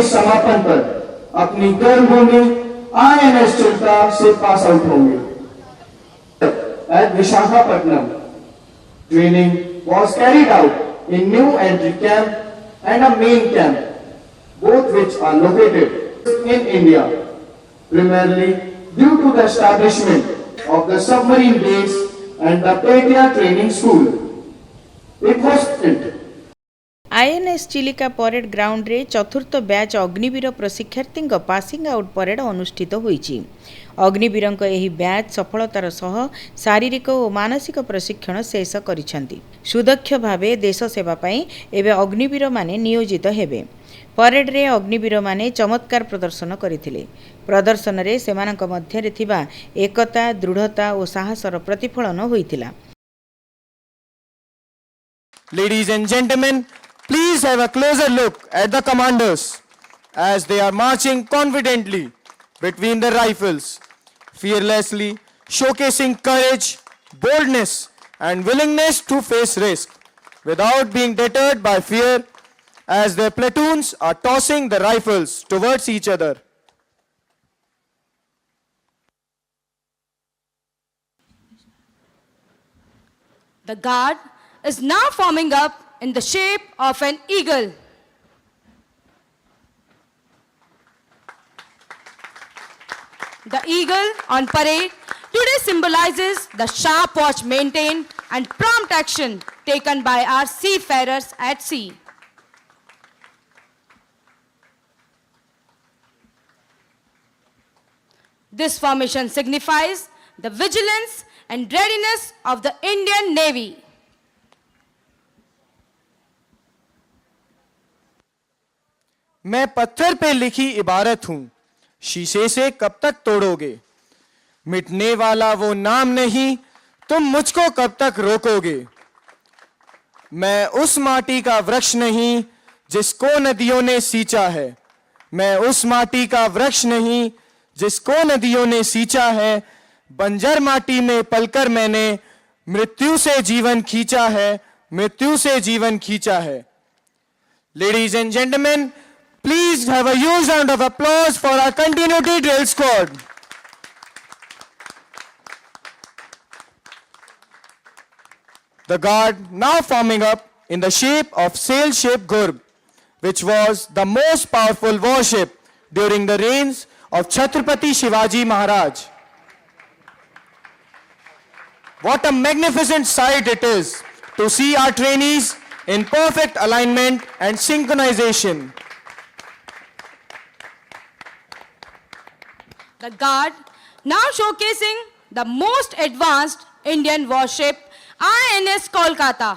के समापन पर अपनी गर्भभूमि INS चिल्का से पास आउट होंगे। At Visakhapatnam, training was carried out in new entry camp and a main camp, both which are located in India, primarily due to the establishment of the submarine base and the Petia training school. It was built INS Chilika parade ground रे चतुर्थ batch Agniveer प्रशिक्षार्थी passing out parade अनुष्ठित होईछि। अग्निवीरଙ୍କ ଏହି batch ସଫଳତାର ସହ ଶାରୀରିକ ଓ ମାନସିକ ପ୍ରଶିକ୍ଷଣ ଶେଷ କରିଛନ୍ତି। ସୁଦକ୍ଷ ଭାବେ ଦେଶ ସେବା ପାଇଁ ଏବେ ଅଗ୍ନିବୀରମାନେ ନିୟୋଜିତ ହେବେ। ପରେଡରେ ଅଗ୍ନିବୀରମାନେ ଚମତ୍କାର ପ୍ରଦର୍ଶନ କରିଥିଲେ। ପ୍ରଦର୍ଶନରେ ସେମାନଙ୍କ ମଧ୍ୟରେ ଥିବା ଏକତା, ଦୃଢ଼ତା ଓ ସାହସର ପ୍ରତିଫଳନ ହୋଇଥିଲା। Ladies and gentlemen, please have a closer look at the commanders as they are marching confidently between the rifles, fearlessly showcasing courage, boldness, and willingness to face risk without being deterred by fear as their platoons are tossing the rifles towards each other. The guard is now forming up in the shape of an eagle. The eagle on parade today symbolizes the sharp watch maintained and prompt action taken by our seafarers at sea. This formation signifies the vigilance and readiness of the Indian Navy. मैं पत्थर पे लिखी इबारत हूं, शीशे से कब तक तोड़ोगे, मिटने वाला वो नाम नहीं, तुम मुझको कब तक रोकोगे। मैं उस माटी का वृक्ष नहीं जिसको नदियों ने सींचा है, मैं उस माटी का वृक्ष नहीं जिसको नदियों ने सींचा है। बंजर माटी में पलकर मैंने मृत्यु से जीवन खींचा है, मृत्यु से जीवन खींचा है। Ladies and gentlemen, please have a huge round of applause for our continuity drill squad. The guard now forming up in the shape of sail-shaped Gurb, which was the most powerful warship during the reigns of Chhatrapati Shivaji Maharaj. What a magnificent sight it is to see our trainees in perfect alignment and synchronization. The guard now showcasing the most advanced Indian warship INS Kolkata,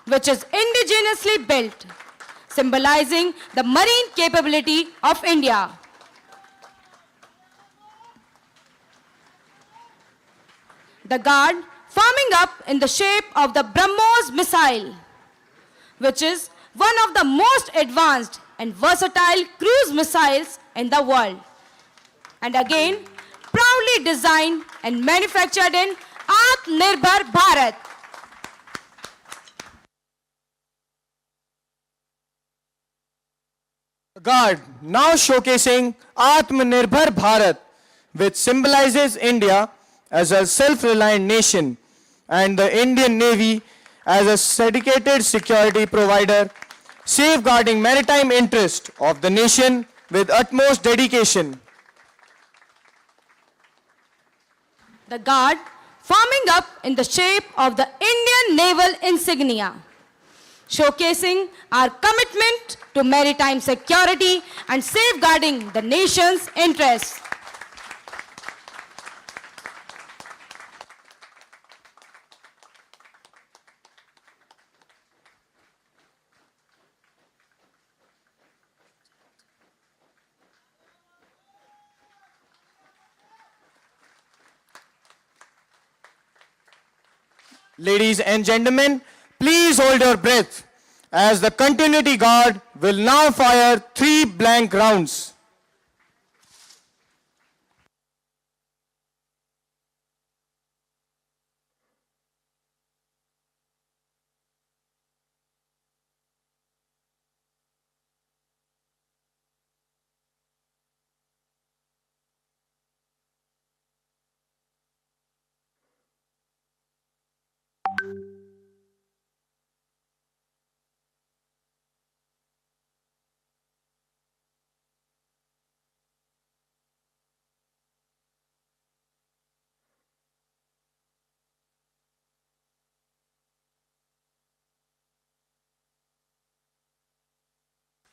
which is indigenously built, symbolizing the marine capability of India. The guard forming up in the shape of the BrahMos missile, which is one of the most advanced and versatile cruise missiles in the world, and again proudly designed and manufactured in Atmanirbhar Bharat. The guard now showcasing Atmanirbhar Bharat, which symbolizes India as a self-reliant nation and the Indian Navy as a dedicated security provider, safeguarding maritime interest of the nation with utmost dedication. The guard forming up in the shape of the Indian naval insignia, showcasing our commitment to maritime security and safeguarding the nation's interests. Ladies and gentlemen, please hold your breath as the continuity guard will now fire 3 blank rounds.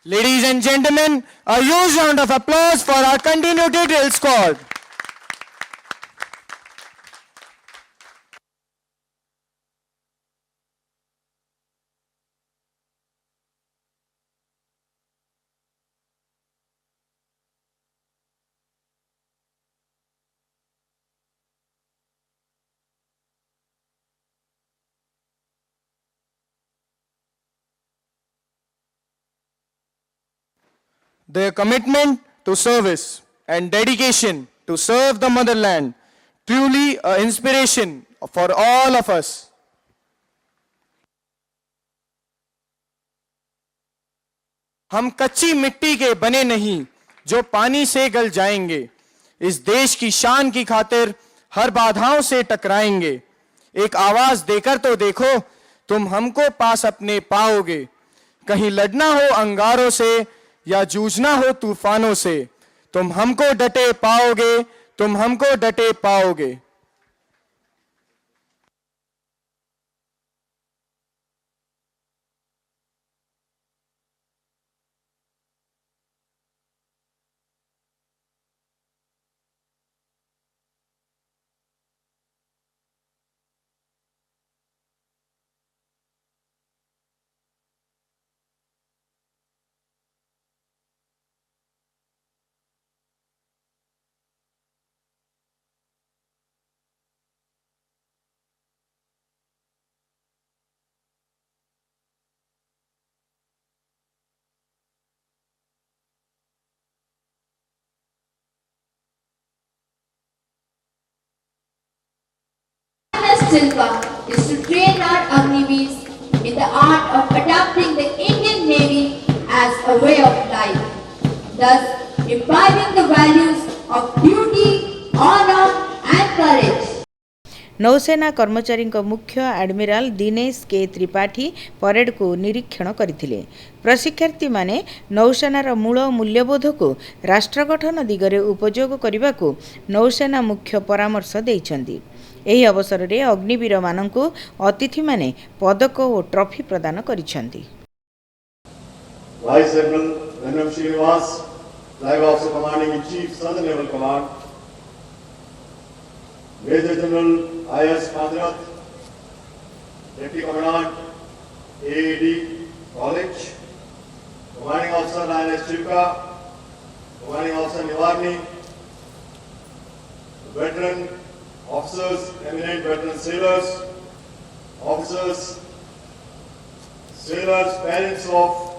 Ladies and gentlemen, a huge round of applause for our continuity drill squad. Their commitment to service and dedication to serve the motherland, truly an inspiration for all of us. हम कच्ची मिट्टी के बने नहीं जो पानी से गल जाएंगे। इस देश की शान की खातिर हर बाधाओं से टकराएंगे। एक आवाज देकर तो देखो, तुम हमको पास अपने पाओगे। कहीं लड़ना हो अंगारों से या जूझना हो तूफानों से, तुम हमको डटे पाओगे, तुम हमको डटे पाओगे। Silpa is to train our Agniveers in the art of adapting the Indian Navy as a way of life, thus imbibing the values of duty, honor and courage. नौसेना कर्मचारी मुख्य एडमिराल दिनेश के त्रिपाठी परेड को निरीक्षण करथिले। प्रशिक्षार्थी माने नौसेनार मूल मूल्यबोध को राष्ट्र गठन दिगरे उपयोग करने को नौसेना मुख्य परामर्श देइछन्ति। एही अवसर रे अग्निवीर मानकु अतिथि माने पदक और ट्रॉफी प्रदान करिछन्ति। Vice Admiral Venom Srinivas, Flag Officer Commanding in Chief, Southern Naval Command, Major General I.S. Madrat, Deputy Commandant, AAD College, Commanding Officer INS Chilka, Commanding Officer Nivarni, veteran officers, eminent veteran sailors, officers, sailors, parents of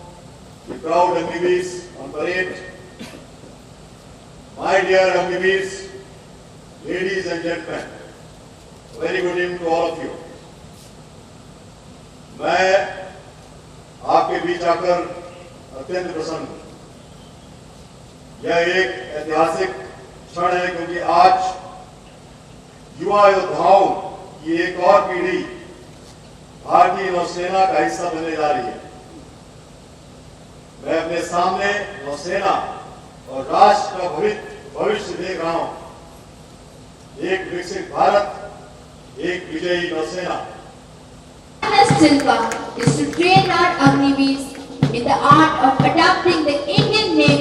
the proud Agniveers on parade, my dear Agniveers, ladies and gentlemen, very good evening to all of you. मैं आपके बीच आकर अत्यंत प्रसन्न हूँ। यह एक ऐतिहासिक क्षण है क्योंकि आज युवा योद्धाओं की एक और पीढ़ी भारतीय नौसेना का हिस्सा बनने जा रही है। मैं अपने सामने नौसेना और राष्ट्र का भविष्य देख रहा हूं। एक विकसित भारत, एक विजयी नौसेना। INS Silpa is to train our Agniveers in the art of adapting the Indian